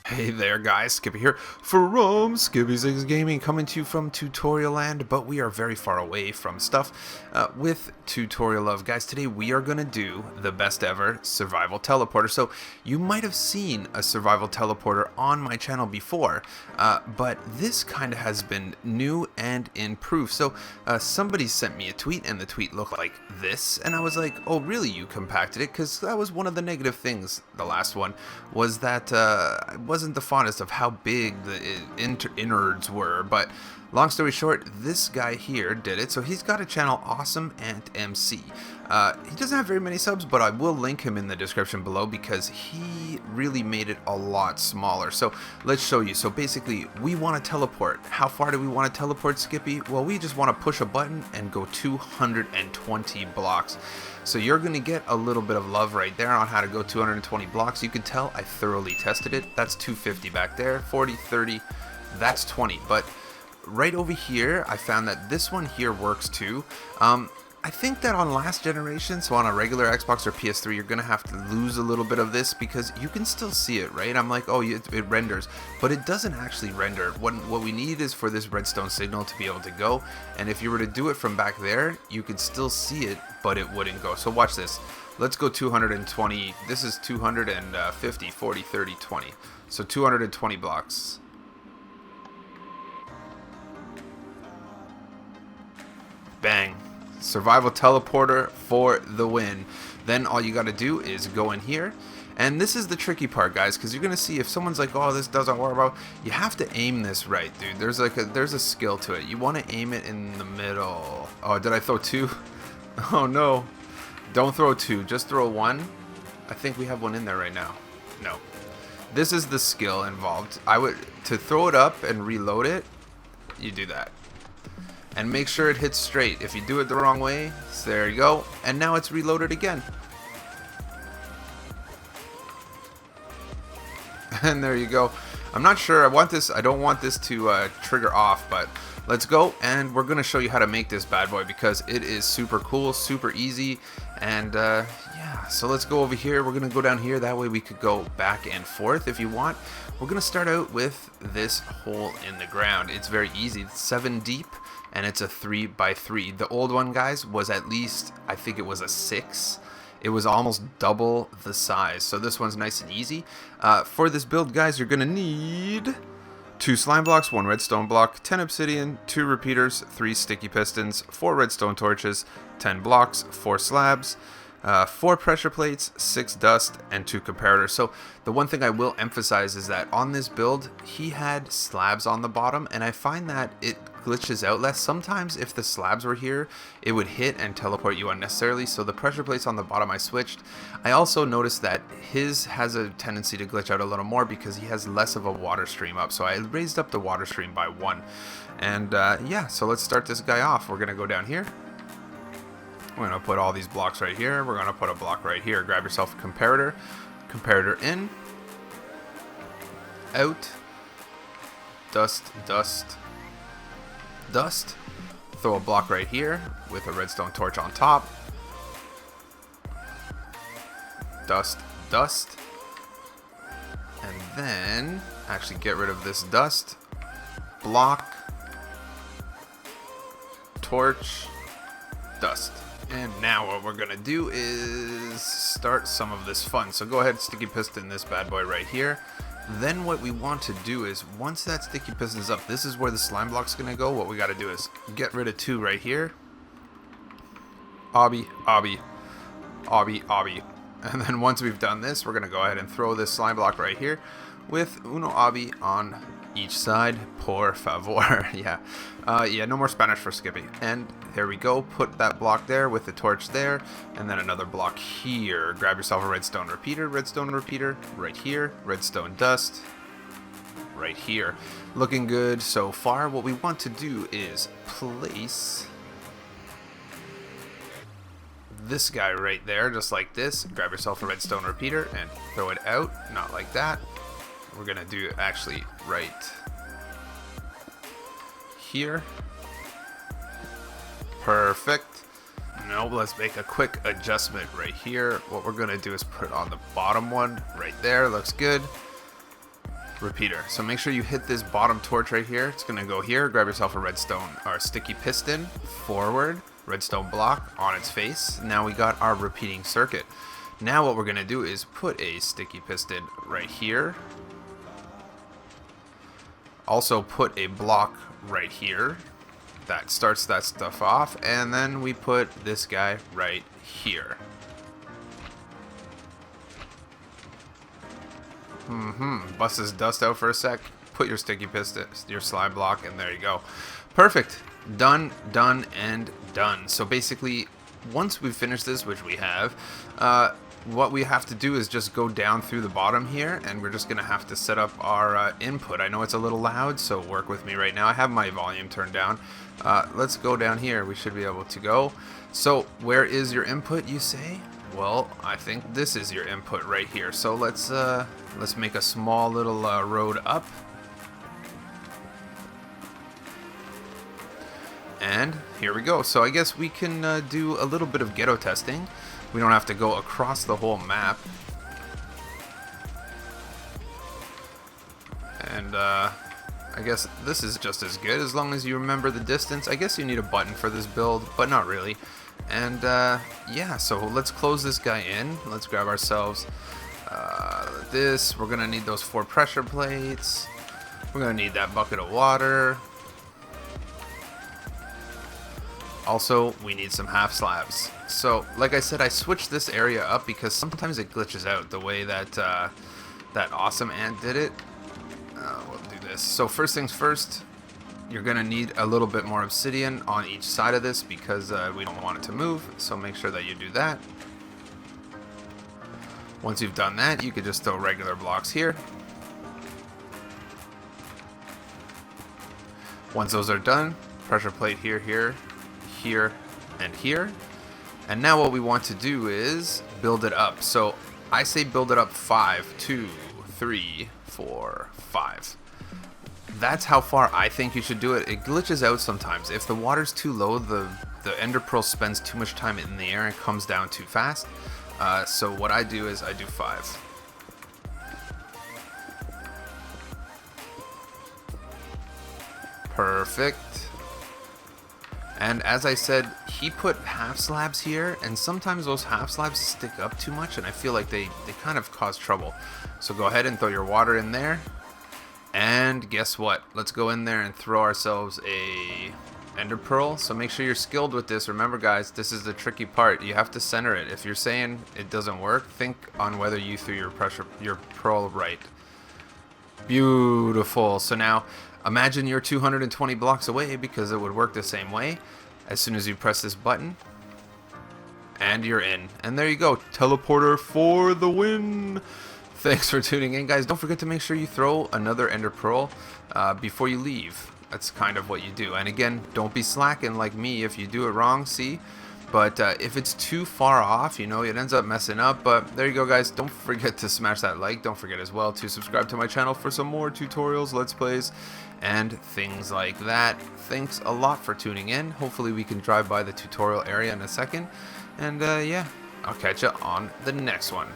Hey there guys, Skippy here from Skippy's Gaming, coming to you from Tutorial Land, but we are very far away from stuff with Tutorial Love. Guys, today we are going to do the best ever survival teleporter. So you might have seen a survival teleporter on my channel before, but this kind of has been new and improved. So somebody sent me a tweet and the tweet looked like this, and I was like, oh really, you compacted it? Because that was one of the negative things, the last one, was that wasn't the fondest of how big the innards were. But long story short, this guy here did it. So he's got a channel, Awesome Ant MC. He doesn't have very many subs, but I will link him in the description below because he really made it a lot smaller. So let's show you. So basically, we want to teleport. How far do we want to teleport, Skippy? Well, we just want to push a button and go 220 blocks. So you're going to get a little bit of love right there on how to go 220 blocks. You can tell I thoroughly tested it. That's 250 back there, 40, 30, that's 20. But right over here, I found that this one here works too. I think that on last generation, so on a regular Xbox or PS3, you're going to have to lose a little bit of this because you can still see it, right? I'm like, oh, it renders, but it doesn't actually render. What we need is for this redstone signal to be able to go, and if you were to do it from back there, you could still see it, but it wouldn't go. So watch this. Let's go 220. This is 250, 40, 30, 20. So 220 blocks. Bang. Survival teleporter for the win. Then all you got to do is go in here, and this is the tricky part, guys, because you're gonna see if someone's like, oh, this doesn't work well, you have to aim this right, dude. There's a skill to it. You want to aim it in the middle. Oh, did I throw two? Oh no, don't throw two, just throw one. I think we have one in there right now. No, this is the skill involved. To throw it up and reload it, you do that. And make sure it hits straight. If you do it the wrong way, so there you go. And now it's reloaded again. And there you go. I'm not sure. I don't want this to trigger off, but let's go. And we're going to show you how to make this bad boy because it is super cool, super easy. And yeah, so let's go over here. We're going to go down here. That way we could go back and forth if you want. We're going to start out with this hole in the ground. It's very easy. It's 7 deep. And it's a 3x3. The old one, guys, was at least, I think it was a 6. It was almost double the size. So this one's nice and easy. For this build, guys, you're going to need 2 slime blocks, 1 redstone block, 10 obsidian, 2 repeaters, 3 sticky pistons, 4 redstone torches, 10 blocks, 4 slabs, 4 pressure plates, 6 dust, and 2 comparators. So the one thing I will emphasize is that on this build, he had slabs on the bottom, and I find that it glitches out less. Sometimes if the slabs were here, it would hit and teleport you unnecessarily. So the pressure plates on the bottom I switched. I also noticed that his has a tendency to glitch out a little more because he has less of a water stream up. So I raised up the water stream by 1. And yeah, so let's start this guy off. We're going to go down here. We're going to put all these blocks right here. We're going to put a block right here. Grab yourself a comparator. Comparator in. Out. Dust, dust, dust. Throw a block right here with a redstone torch on top. Dust, dust. And then actually get rid of this dust. Block. Torch. Dust. And now what we're going to do is start some of this fun. So go ahead, sticky piston this bad boy right here. Then what we want to do is, once that sticky piston is up, this is where the slime block's going to go. What we got to do is get rid of 2 right here. Obby, obby, obby, obby. And then once we've done this, we're going to go ahead and throw this slime block right here with uno obby on each side. Por favor. Yeah. Yeah, no more Spanish for Skippy. And there we go. Put that block there with the torch there. And then another block here. Grab yourself a redstone repeater right here. Redstone dust right here. Looking good so far. What we want to do is place this guy right there, just like this. Grab yourself a redstone repeater and throw it out. Not like that. We're going to do actually right here. Perfect. Now let's make a quick adjustment right here. What we're going to do is put it on the bottom one right there. Looks good. repeater. So make sure you hit this bottom torch right here. It's going to go here. Grab yourself a redstone or sticky piston, forward, redstone block on its face. Now we got our repeating circuit. Now what we're going to do is put a sticky piston right here. Also put a block right here. That starts that stuff off. And then we put this guy right here. Bust this dust out for a sec. Put your sticky piston, your slime block, and there you go. Perfect. Done, done, and done. So basically, once we finish this, which we have, what we have to do is just go down through the bottom here, and we're just going to have to set up our input. I know it's a little loud, so work with me right now. I have my volume turned down. Let's go down here. We should be able to go. So where is your input, you say? Well, I think this is your input right here. So let's make a small little road up. And here we go. So I guess we can do a little bit of ghetto testing. We don't have to go across the whole map. And I guess this is just as good as long as you remember the distance. I guess you need a button for this build, but not really. And yeah, so let's close this guy in. Let's grab ourselves this. We're gonna need those 4 pressure plates. We're gonna need that bucket of water. Also, we need some half slabs. So, like I said, I switched this area up because sometimes it glitches out the way that that awesome ant did it. We'll do this. So first things first, you're gonna need a little bit more obsidian on each side of this because we don't want it to move. So make sure that you do that. Once you've done that, you could just throw regular blocks here. Once those are done, pressure plate here, here, here, and here. And now what we want to do is build it up. So I say build it up 5, 2, 3, 4, 5. That's how far I think you should do it. It glitches out sometimes. If the water's too low, the ender pearl spends too much time in the air and comes down too fast. So what I do is I do 5. Perfect. And as I said, he put half slabs here, and sometimes those half slabs stick up too much, and I feel like they kind of cause trouble. So go ahead and throw your water in there. And guess what? Let's go in there and throw ourselves a ender pearl. So make sure you're skilled with this. Remember guys, this is the tricky part. You have to center it. If you're saying it doesn't work, think on whether you threw your pearl right. Beautiful. So now imagine you're 220 blocks away because it would work the same way. As soon as you press this button, and you're in. And there you go. Teleporter for the win. Thanks for tuning in, guys. Don't forget to make sure you throw another ender pearl before you leave. That's kind of what you do. And again, don't be slacking like me if you do it wrong, see? But if it's too far off, you know, it ends up messing up. But there you go, guys. Don't forget to smash that like. Don't forget as well to subscribe to my channel for some more tutorials, let's plays, and things like that. Thanks a lot for tuning in. Hopefully we can drive by the tutorial area in a second. And yeah, I'll catch you on the next one.